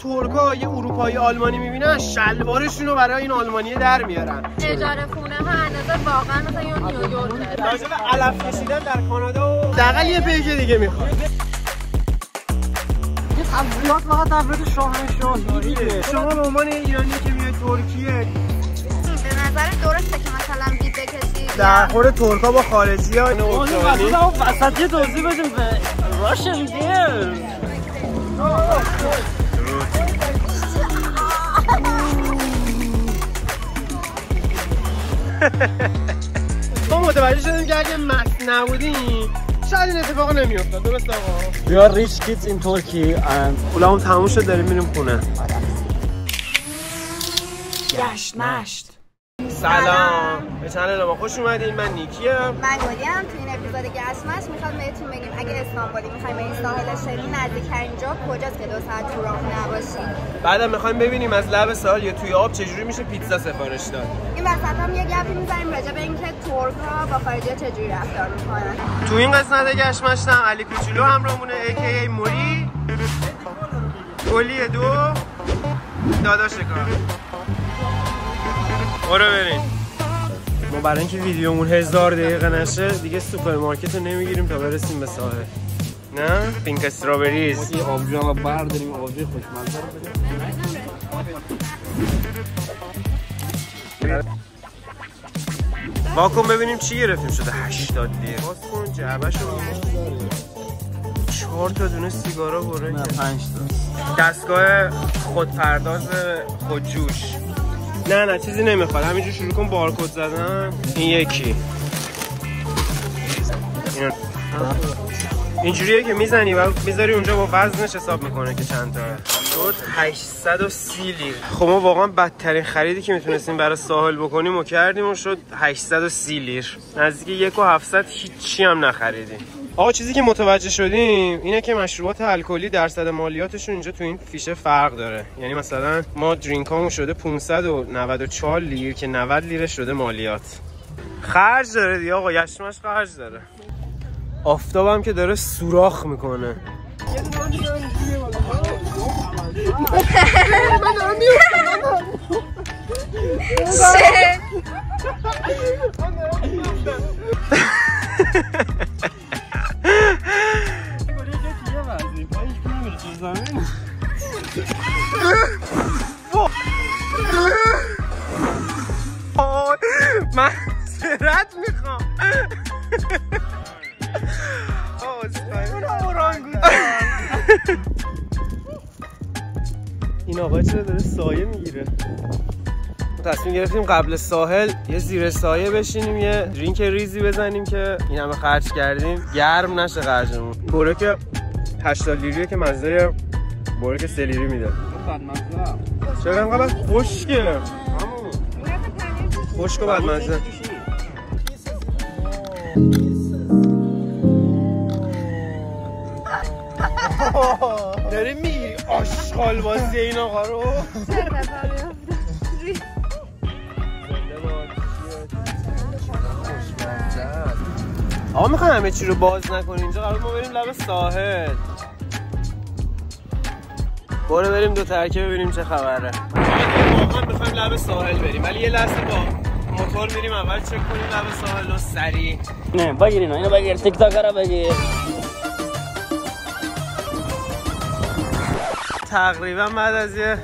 ترکا یه اروپایی آلمانی میبینن شلوارشون رو برای این آلمانی در میارن. اجاره خونه ها اندازه واقعا مثلا یه نیویورک. راجع به علف کشیدن در کانادا و دقیقاً یه پیج دیگه میخواد. یه تبلیغات فقط تبلیغ شاهنشاهیه. شما به عنوان ایرانی که میای ترکیه به نظر درسته که مثلا دید بکشید در خورد ترکا با خارجی ها اینو اوکراینی وسط یه توضیح بدیم به راشن دیر. ما متوجه شدیم که اگه مست نبودیم شاید این اتفاق نمیافتاد. درست آقا؟ We are rich kids in Turkey and پولامون تموم شد داریم میریم خونه. گشت مشت. سلام به چنل ما خوش اومدین. من نیکیم. من گلیم. تو این اپیزود گشت مشت میخوام بهتون بگیم اگه استانبولی میخوایم بریم ساحل شیرین نزدیکترین جا کجاست که 2 ساعت تو راه نباشیم. بعدم میخوایم ببینیم از لب ساحل یا توی آب چجوری میشه پیتزا سفارش داد. این وسط هم یه گپی میزنیم راجع به اینکه ترک‌ها با خارجی‌ها چجوری رفتار میکنن. تو این قسمت گشت مشتم علی کوچولو همراهمونه AKA موری. گلی 2 داداش کار. برو بریم. ما برای اینکه ویدیومون 1000 دقیقه نشه دیگه سوپرمارکت رو نمیگیریم تا برسیم به ساحل. نه؟ پینک استرابریز. این آبجو هم برداریم آبجو خوشمزه رو بدیم. واکن ببینیم چی گرفتیم شده 80 لیر. باز کن جعبه‌شو. 4 تا دونه سیگارا بره. نه 5 تا. دستگاه خودپرداز خودجوش. نه چیزی نمیخواد. همینجور شروع کن بارکد زدن. این یکی. اینجوریه که میزنی و میذاری اونجا با وزنش حساب میکنه که چند تاه. شد 830 لیر. خب ما واقعا بدترین خریدی که میتونستیم برای ساحل بکنیم و کردیم و شد 830 لیر. نزدیک 1700 هیچی هم نخریدیم. آقا چیزی که متوجه شدیم اینه که مشروبات الکلی درصد مالیاتشون اینجا تو این فیشه فرق داره. یعنی مثلا ما درینکامون شده 594 لیر که 90 لیر شده مالیات. خرج داره دیگه آقا. گشتمش خرج داره. آفتابم که داره سوراخ میکنه. من سرت میخوام. این آقا چرا داره سایه میگیره؟ تصمیم گرفتیم قبل ساحل یه زیر سایه بشینیم یه درینک ریزی بزنیم که این همه خرج کردیم گرم نشه خرجمون. بورک 80 لیریه که مزه بورک 3 لیری میده. چرا انقدر خشکه؟ خشک و بدمزه. داری میگیری آشغال بازی این آقا رو؟ آقا میخوای همه چی رو باز نکنی اینجا قرار ما بریم لب ساحل. برو بریم 2 ترکه ببینیم چه خبره. واقعا میخوایم لب ساحل بریم ولی یه لحظه با موتور میریم اول چک کنیم لب ساحل رو سریع. نه بگیر اینو بگیر تیک تاک رو بگیر. تقریبا بعد از یه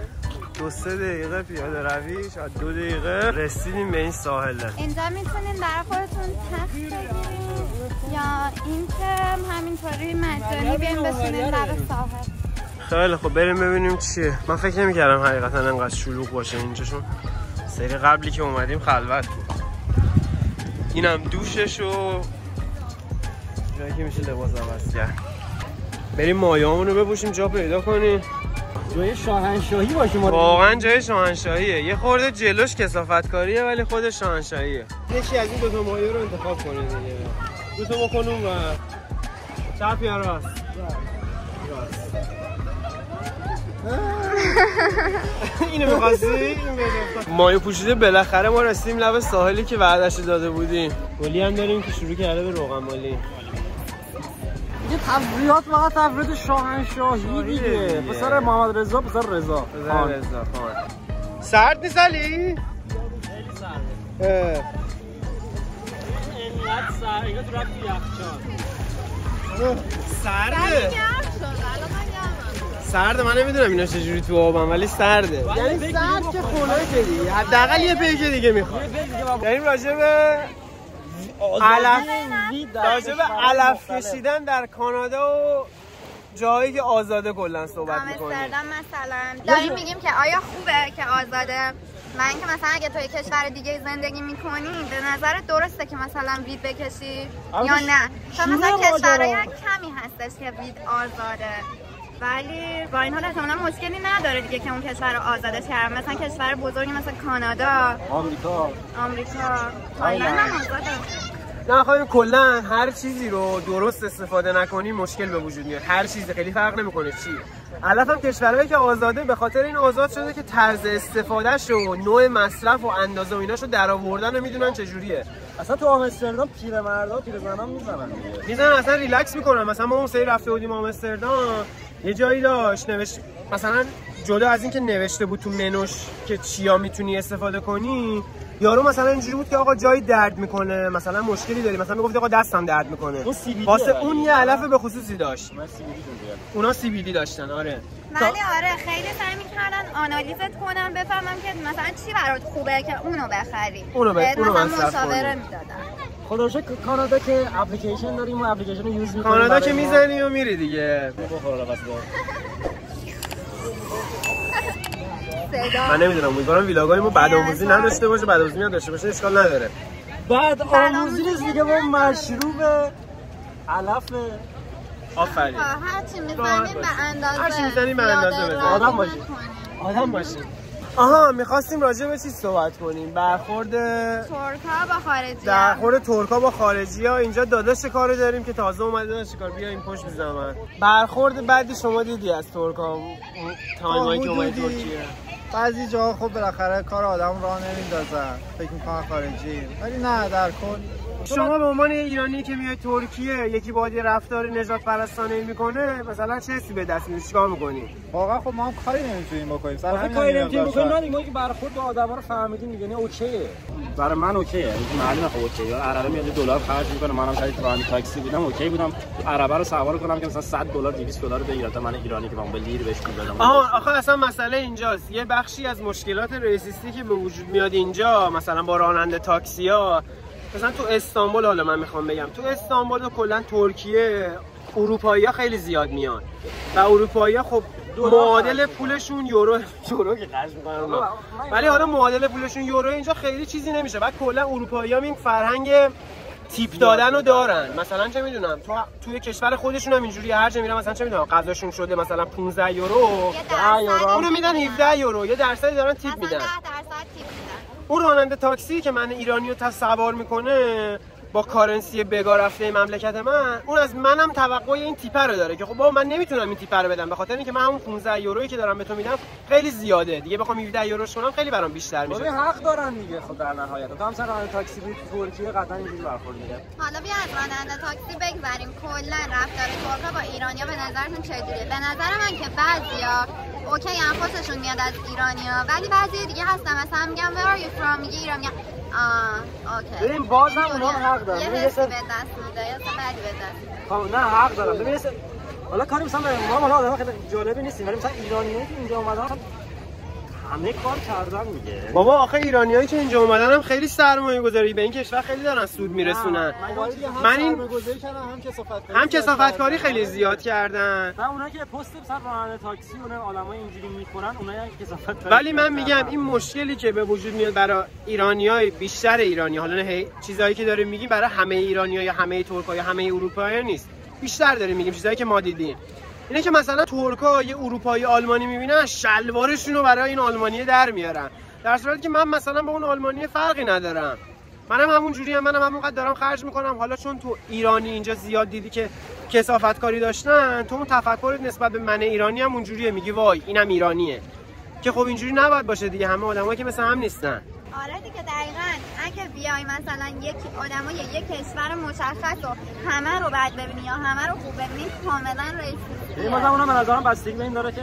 2-3 دقیقه پیاده روی شاید 2 دقیقه رسیدیم به این ساحله. اینجا میتونین برای خودتون تخت بگیرین یا اینکه همینطوری مجانی بیاین بشینین لب ساحل. خیلی خب بریم ببینیم چیه. من فکر نمی‌کردم حقیقتا انقدر شلوغ باشه اینجاشون. سری قبلی که اومدیم خلوت بود. اینم دوشش و جایی که میشه لباس عوض کرد. بریم مایه‌مون رو بپوشیم جا پیدا کنیم. جای شاهنشاهی باشه ما. واقعا جای شاهنشاهیه. یه خورده جلوش کثافتکاریه ولی خود شاهنشاهیه. یکی از این 2 تا مایه رو انتخاب کنید دیگه. 2 تا بکنیم و چپ یا راست. اینو می‌خواستی؟ مایه پوشیده بالاخره ما رسیدیم لب ساحلی که وعده‌اش داده بودیم. گلی هم داریم که شروع کرده به روغن مالی. دیگه تفریحات فقط تفریحات شاهنشاهی دیگه. پسر محمد رضا، پسر رضا خان. سرد نیست علی؟ خیلی سرده. اینقدر سرد، اینقدر تو رفت تو یخچال. سرده؟ سرده، من نمیدونم اینا چجوری تو آبم ولی سرده. یعنی سرد که خنکه دیگه. حداقل یه پیک دیگه میخوام. یعنی راجع به علف کشیدن در کانادا و جایی که آزاده کلا صحبت می‌کنیم. آمستردام مثلا داریم میگیم که آیا خوبه که آزاده؟ من که مثلا اگه توی کشور دیگه زندگی میکنی به نظرت درسته که مثلا وید بکشی یا نه؟ تا مثلا کشورهای کمی هستش که وید آزاده ولی با این حال احتمالاً مشکلی نداره دیگه که اون کشور رو آزادش کردن. مثلا کشور بزرگی مثل کانادا، آمریکا، تایلند هم آزاده. نه خواهیم کلا هر چیزی رو درست استفاده نکنی مشکل به وجود میاد. هر چیزی خیلی فرق نمیکنه چی. علف هم کشورهایی که آزاده به خاطر این آزاد شده که طرز استفادهش و نوع مصرف و اندازه و ایناشو درآوردن و میدونن چجوریه. اصلا تو آمستردام پیرمردا پیرزنا میزنن اصلا ریلکس میکنن. مثلا ما اون سری رفته بودیم آمستردام یه جایی داشت نوشت مثلا جدا از این که نوشته بود تو منوش که چیا میتونی استفاده کنی، یارو مثلا اینجوری بود که آقا جایی درد میکنه، مثلا مشکلی داری، مثلا میگفت آقا دستم درد میکنه. واسه اون یه علف به خصوصی داشت. اونا CBD داشتن. آره ولی آره خیلی سعی می‌کردن آنالیزت کنن بفهمم که مثلا چی برات خوبه که اونو بخری. اونو مشاوره میدادن. خدا رو شکر کانادا که اپلیکیشن داریم و اپلیکیشن رو یوز می‌کنیم. کانادا که میزنی و میری دیگه. من نمیدونم امیدوارم ویلاگای ما بعد آموزی نداشته باشه. بعد آموزی داشته باشه اشکال نداره. بعد آموزی نیست دیگه با مشروب علف. آفرین. هرچی میزنیم به اندازه. هرچی میزنیم به اندازه بزن. آدم باشیم. میخواستیم راجع به چیز صحبت کنیم. برخورد ترکا با خارجی ها. اینجا داداش کارو داریم که تازه اومده. داداش کار بیا این پشت بزنم. برخورد بعدی شما دیدی از ترکا تایمایی که اومدی ترکیه؟ بعضی جاها خب بالاخره کار آدم راه نمیندازن، فکر میکنن خارجی، ولی نه در کل شما به عنوان ایرانی که میای ترکیه یکی با یه رفتار نجات پرستانه میکنه مثلا چه حسی به دست میاد؟ چیکار میکنی؟ واقعا خب ما هم کاری نمیتونیم بکنیم. سر همین کاری نمیتونیم بکنیم. ما که برخورد با آدما رو فهمیدیم دیگه. اوکیه برای من اوکیه. معلومه خب اوکیه. عربه میاد $1 خرج میکنه. منم شاید رانی تاکسی بودم اوکی بودم عربه رو سوار کنم که مثلا $100 $200 بگیره تا من ایرانی که من به لیر بهش میدادم. آخه اصلا مسئله اینجاست. یه بخشی از مشکلات ریسیستی که به وجود میاد اینجا مثلا با راننده تاکسی‌ها، مثلا تو استانبول، حالا من میخوام بگم تو استانبول و کلا ترکیه اروپایی‌ها خیلی زیاد میان و اروپایی‌ها خب معادل پولشون یورو که خرج میکنن ولی حالا معادل پولشون یورو اینجا خیلی چیزی نمیشه. بعد کلا اروپایی‌ها این فرهنگ تیپ دادن رو دارن. مثلا چه میدونم توی کشور خودشون هم اینجوری هر جا میرن مثلا چه میدونم غذاشون شده مثلا 15 یورو 10 یورو اونو میدن 17 یورو یه درصدی دارن تیپ میدن. 10% تیپ میدن. اون راننده تاکسی که من ایرانیو سوار میکنه با کارنسی بگا رفته مملکت من، اون از منم توقع این تیپر رو داره که خب بابا من نمیتونم این تیپر رو بدم به خاطر اینکه من همون 15 یورویی که دارم به تو میدم خیلی زیاده دیگه. بخوام 17 یوروش کنم خیلی برام بیشتر میشه. ببین حق دارن دیگه. خب در نهایت تو هم مثلا راننده تاکسی بود تو ترکیه قطعا اینجوری برخورد می‌کنه. حالا بیا از راننده تاکسی بگذریم. کلا رفتار ترکا با ایرانیا به نظرتون چجوریه؟ به نظر من که بعضیا اوکی هم خوششون میاد از ایرانیا ولی بعضی دیگه هستن مثلا میگم where are you from میگه ایران میگم اوکی. ببین باز هم اونا حق دارن. یه حسی به دست میده یا بدی به دست. نه حق دارن. ببین حالا کاری مثلا ما حالا آدم خیلی جالبی نیستیم ولی مثلا ایرانیایی که اینجا اومدن همه کار کردن دیگه. بابا آخه ایرانیایی که اینجا اومدن هم خیلی سرمایه گذاری به این کشور خیلی دارن سود میرسونن. من این هم کثافتکاری خیلی زیاد کردن. و اونایی که پست مثلا راننده تاکسی اونها آدمای اینجوری میکنن اونایی که کثافتکاری. ولی من میگم این مشکلی که به وجود میاد برای ایرانیای بیشتر ایرانی، حالا نه چیزایی که داریم میگیم برای همه ایرانی‌ها یا همه ترک‌ها یا همه اروپایی‌ها نیست، بیشتر داریم میگیم چیزایی که ما دیدیم. اینه که مثلا ترکا یه اروپایی آلمانی میبینن شلوارشون رو برای این آلمانی در میارن، در صورتی که من مثلا با اون آلمانی فرقی ندارم. منم همون جوری هم، منم همونقدر دارم خرج میکنم. حالا چون تو ایرانی اینجا زیاد دیدی که کثافتکاری داشتن، تو اون تفکرت نسبت به من ایرانی هم اونجوریه، میگی وای اینم ایرانیه، که خب اینجوری نباید باشه دیگه. همه آدمایی که مثل هم نیستن. آره دیگه دقیقاً. اگه بیای مثلا یک آدمای یک کشور مشخص و همه رو بد ببینی یا همه رو خوب ببینی کاملا ریسیستی. این مثلا به نظرم بستگی به این داره که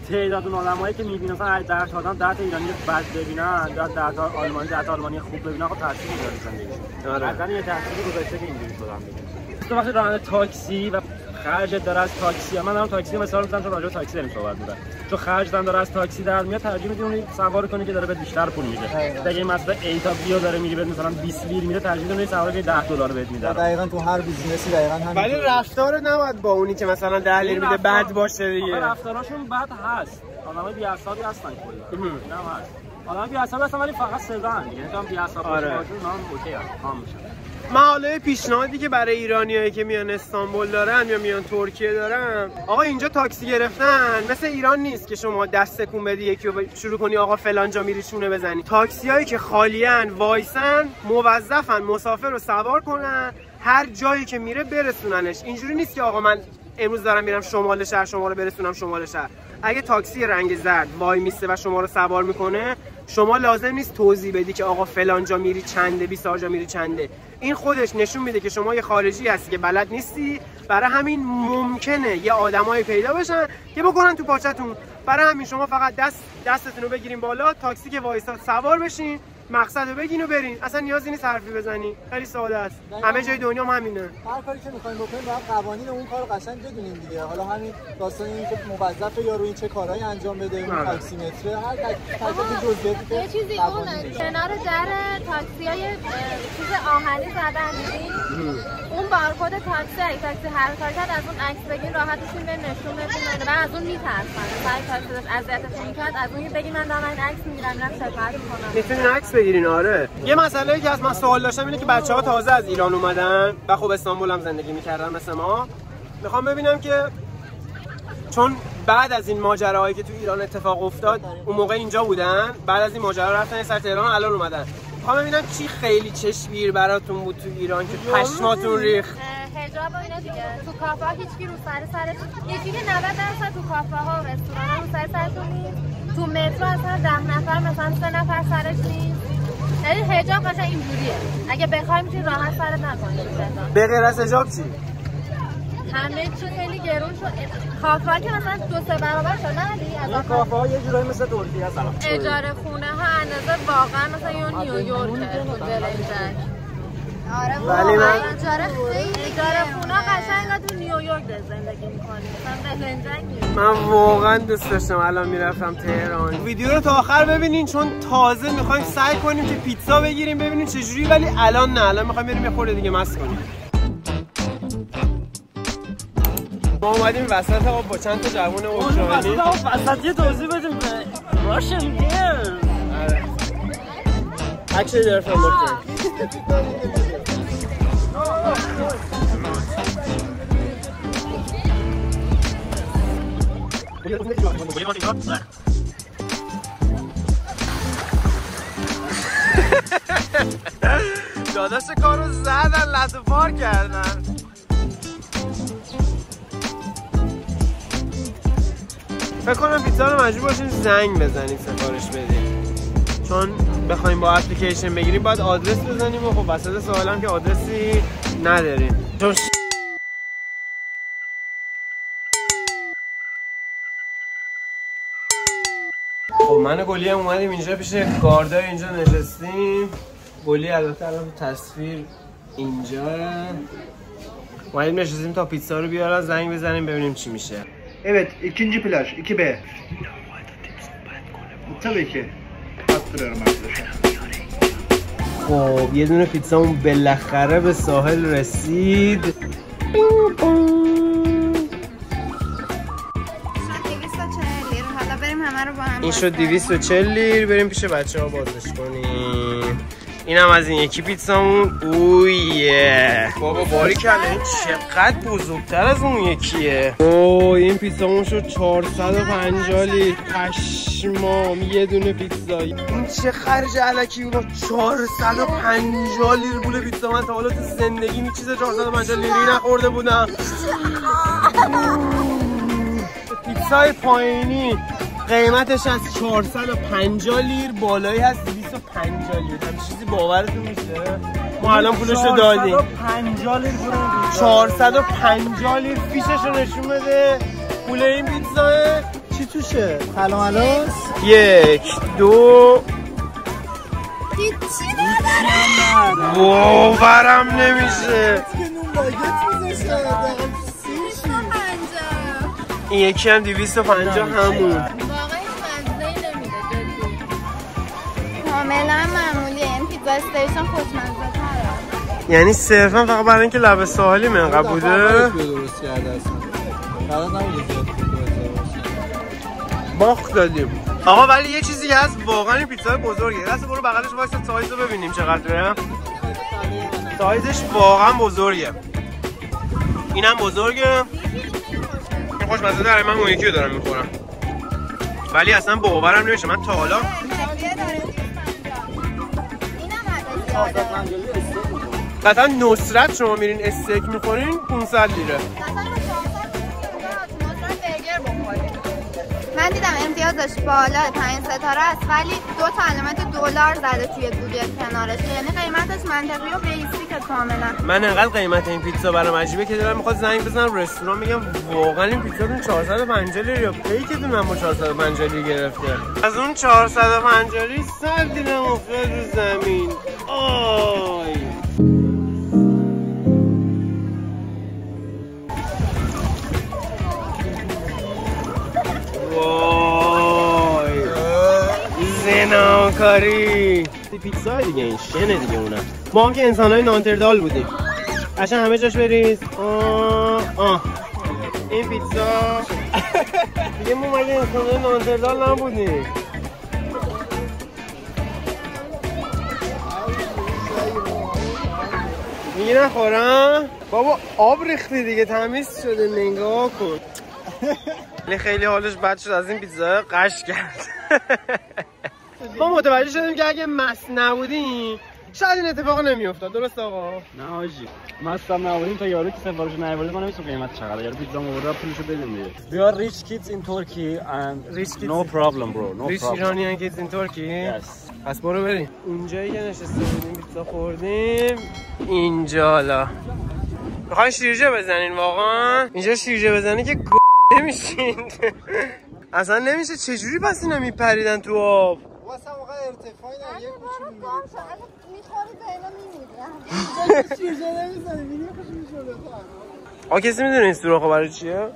تعداد اون آدمایی که می‌بینن مثلا 10 تا آدم 10 تا ایرانی بد ببینن، 10 تا آلمانی 10 تا آلمانی خوب ببینن، خب تاثیر میذاره زندگیشون. آره. حتما یه تاثیری گذاشته که اینجوری شدن دیگه. تو وقتی راننده تاکسی و خرجت داره از تاکسی، من دارم تاکسی مثلا میزنم چون راجع به تاکسی داریم صحبت می‌کنیم. چون خرجت داره از تاکسی در میاد، ترجیح میدی اون سوار کنی که داره به بیشتر پول میده. اگه مثلا ای تا بی داره میگه بهت مثلا 20 لیر میده، ترجیح میدی سوار که $10 بهت میده. دقیقاً تو هر بیزینسی دقیقاً همین. ولی رفتار نباید با اونی که مثلا 10 لیر میده بد باشه دیگه. رفتاراشون بد هست. آدمای بی‌عصابی هستن کلا. اینم هست. آدمای بی‌عصابی هستن ولی فقط سزان دیگه. یعنی بی‌عصاب باشه نام اوکی است. تمام میشه. مقاله پیشنهادی که برای ایرانیایی که میان استانبول دارن یا میان ترکیه دارن، آقا اینجا تاکسی گرفتن مثل ایران نیست که شما دست تکون بدی یکی رو شروع کنی آقا فلان جا میری چونه بزنی. تاکسیایی که خالیان وایسن موظفن مسافر رو سوار کنن هر جایی که میره برسوننش. اینجوری نیست که آقا من امروز دارم میرم شمال شهر شما رو برسونم شمال شهر. اگه تاکسی رنگ زرد وای میسته و شما رو سوار میکنه، شما لازم نیست توضیح بدی که آقا فلان جا میری چنده، 20 جا میری چنده. این خودش نشون میده که شما یه خارجی هستی که بلد نیستی. برای همین ممکنه یه آدمایی پیدا بشن که بکنن تو پاچتون. برای همین شما فقط دستتون رو بگیرین بالا، تاکسی که وایساد سوار بشین، مقصد رو بگین و برین. اصلا نیازی نیست حرفی بزنی، خیلی ساده است. همه جای دنیا هم همینه. هر کاری که می‌خوایم بکنیم باید قوانین اون کارو قشنگ بدونیم دیگه. حالا همین داستان این که موظفه یارو این چه کارهایی انجام بده، اون تاکسی متره، هر تک جزئیاتی که یه چیزی اون کنار در تاکسیای چیز آهنی زدن دیدین؟ اون بارکد تاکسی اگه تاکسی هر کار کرد از اون عکس بگین راحتشون به نشون بدین و از اون میترسن. سعی تاکسی داشت اذیتشون می‌کرد، از اون بگین من دارم این عکس میگیرم میرم شکایت می‌کنم. میتونین عکس بگیرین. آره. یه مسئله که از من سوال داشتم اینه که بچه‌ها تازه از ایران اومدن و خب استانبول هم زندگی می‌کردن مثل ما. میخوام ببینم که چون بعد از این ماجراهایی که تو ایران اتفاق افتاد اون موقع اینجا بودن، بعد از این ماجرا رفتن سر تهران الان اومدن. میخوام ببینم چی خیلی چشمگیر براتون بود تو ایران که پشماتون ریخت. حجاب و اینا دیگه. تو کافه ها هیچکی رو سرش یکی که 90% تو کافه ها و رستوران ها رو سرشون نیست. تو مترو اصلا 10 نفر مثلا 3 نفر سرش نیست. یعنی حجاب قشنگ اینجوریه. اگه بخوای میتونی راحت سرت نکنی. به غیر از حجاب چی؟ همه چی خیلی گرون شد. کافه ها که مثلا 2-3 برابر شد نه؟ این کافه ها یه جورایی مثل ترکیه هستن. اجاره خونه ها اندازه واقعا مثلا یا نیویورک تو بلنجک. آره ولی من اجاره خونه قشنگ تو نیویورک زندگی می‌کنی. مثلا بلنجک من واقعا دوست داشتم الان میرفتم تهران. ویدیو رو تا آخر ببینین چون تازه میخوایم سعی کنیم که پیتزا بگیریم ببینیم چجوری، ولی الان نه، الان میخوایم بریم یه خورده دیگه مست کنیم. ما اومدیم وسط آب با چند تا جوون اوکراینی. وسط یه توضیح بدیم Russian deer. Actually they're from Ukraine. داداش کارو زدن لطه پار کردن. فکر کنم پیتزا رو مجبور باشیم زنگ بزنیم سفارش بدیم، چون بخوایم با اپلیکیشن بگیریم باید آدرس بزنیم و خب وسط سوالم که آدرسی نداریم. چون خب من و گلی هم اومدیم اینجا پیش گاردای اینجا نشستیم. گلی البته الان تصویر اینجا اومدیم نشستیم تا پیتزا رو بیارن زنگ بزنیم ببینیم چی میشه. Evet, ikinci plaj, 2B. Tabii ki. Attırıyorum arkadaşlar. خب یه دونه پیتزامون بالاخره به ساحل رسید. این شد 240 لیر. بریم پیش بچه ها بازش کنیم. اینم از این یکی پیتزامون. اویه بابا باریکلا، این چقدر بزرگتر از اون یکیه. اوه این پیتزامون شد 450 لیر. پشمام یه دونه پیتزا. این چه خرج الکی بود. 450 لیر بوله پیتزا. من تا حالا تو زندگی چیز 450 لیری نخورده بودم. پیتزای پایینی قیمتش از 450 لیر بالایی هست 250 لیر. همین چیزی باورتون میشه؟ ما الان پولش رو دادیم. 450 لیر پول 450 لیر فیشش رو نشون بده. پول این پیتزا چی توشه؟ سلام. 1 2 چی نداره؟ باورم نمیشه. این یکی هم 250 همون. واقعا مزه‌ای نمیده جدی. کاملا معمولیه. این پیتزا استیشن خوشمزه تره. یعنی صرفا فقط برای اینکه لب ساحلی منقدر بوده. درست کرده اصلا. قرار نبوده زیاد باخت دادیم. آقا ولی یه چیزی هست واقعا این پیتزا بزرگه. دست برو بغلش واسه سایز رو ببینیم چقدره. سایزش واقعا بزرگه. اینم بزرگه. این خوشمزه داره. من اون یکی رو دارم میخورم. ولی اصلا باورم نمیشه. من تا حالا مثلا نصرت شما میرین استیک میخورین 500 لیره. من دیدم امتیازش بالا 5 ستاره است ولی 2 تا علامت دلار زده توی گوگل کنارش، یعنی قیمتش منطقی و بیسیک کاملا. من انقدر قیمت این پیتزا برام عجیبه که دلم میخواد زنگ بزنم رستوران میگم واقعا این پیتزاتون 450 لیر یا پیکتون من با 450 لیر گرفته. از اون 450 لیر 100 لیر افتاد رو زمین. آی وای زناکاری پیتزا دیگه. این شنه دیگه. اونم ما هم که انسان‌های نانتردال بودیم. قشنگ همه جاش بریز. این پیتزا دیگه ما مگه انسان‌های نانتردال نبودیم؟ میگه نخورم؟ بابا آب ریختی دیگه تمیز شده نگاه کن. خیلی حالش بد شد از این پیتزا قش کرد. ما متوجه شدیم که اگه مست نبودیم شاید این اتفاق نمیافتاد. درست آقا؟ نه حاجی مستم نبودیم تا یارو که سفارش نیاورد ما نمی‌دونیم قیمت چقدره. یارو پیتزا آورد پولشو بدیم دیگه. We are rich kids in Turkey and Rich kids. no problem bro. No Rich problem. Iranian kids in Turkey. Yes. پس برو بریم. اونجایی که نشسته بودیم پیتزا خوردیم اینجا. حالا میخواین شیرجه بزنین؟ واقعا اینجا شیرجه بزنی که نمیشین. اصلا نمیشه. چجوری پس اینا میپریدن تو آب؟ واسه موقع ارتفاعی نه یه کوچولو میخوری به اینا میمیره. شیرجه نمیزنی میری خوش میشه. آقا کسی میدونه این سوراخ برای چیه؟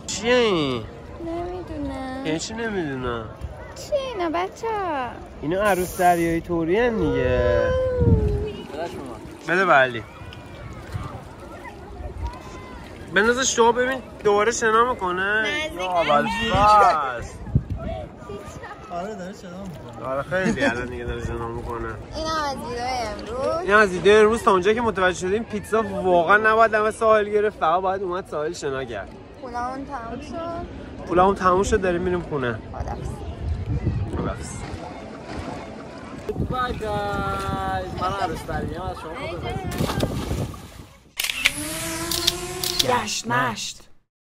چیه این؟ نمیدونم. یعنی چی نمیدونم؟ چی اینا بچه ها؟ اینا عروس دریایی توری هن دیگه. بده بلی بندازش تو ببین دوباره شنا میکنه. یا اول فصل. آره داره شنا میکنه. آره خیلی الان دیگه داره شنا میکنه. این هم از دیده امروز. این از دیده امروز تا اونجایی که متوجه شدیم پیتزا واقعا نباید دم ساحل گرفت، فقط باید اومد ساحل شنا کرد. پولامون تموم شد. پولامون تموم شد داریم میریم خونه. خداحافظ. بای گایز من عروس دریایی از شما خداحافظ. گشت مشت